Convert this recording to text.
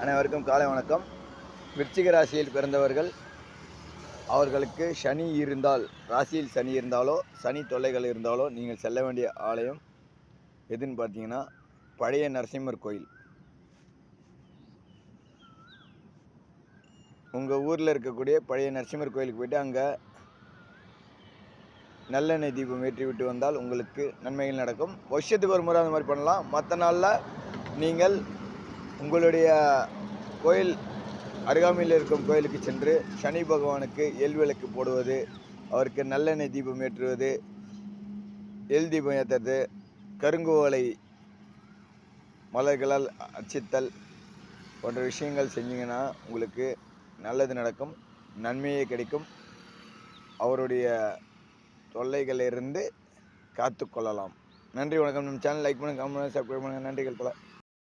அனைவருக்கும் காலை வணக்கம். விருச்சிக ராசியில் பிறந்தவர்கள் அவர்களுக்கு சனி இருந்தால், ராசியில் சனி இருந்தாலோ சனி தொல்லைகள் இருந்தாலோ நீங்கள் செல்ல வேண்டிய ஆலயம் எதுன்னு பார்த்தீங்கன்னா பழைய நரசிம்மர் கோயில். உங்கள் ஊரில் இருக்கக்கூடிய பழைய நரசிம்மர் கோயிலுக்கு போய்ட்டு அங்கே நல்லெண்ணெய் தீபம் ஏற்றி விட்டு வந்தால் உங்களுக்கு நன்மைகள் நடக்கும். வருஷத்துக்கு ஒரு முறை அந்த மாதிரி பண்ணலாம். மற்ற நாளில் நீங்கள் உங்களுடைய கோயில் அருகாமையில் இருக்கும் கோயிலுக்கு சென்று சனி பகவானுக்கு எள் விளக்கு போடுவது, அவருக்கு நல்லெண்ணெய் தீபம் ஏற்றுவது, எள் தீபம் ஏற்றுறது, கருங்குவளை மலர்களால் அர்ச்சித்தல் போன்ற விஷயங்கள் செஞ்சீங்கன்னா உங்களுக்கு நல்லது நடக்கும், நன்மையே கிடைக்கும். அவருடைய தொல்லைகளிலிருந்து காத்து கொள்ளலாம். நன்றி, வணக்கம். நம்ம சேனல் லைக் பண்ணுங்கள், கமெண்ட் பண்ணுங்கள், சப்ஸ்கிரைப் பண்ணுங்கள். நன்றிகள் பல.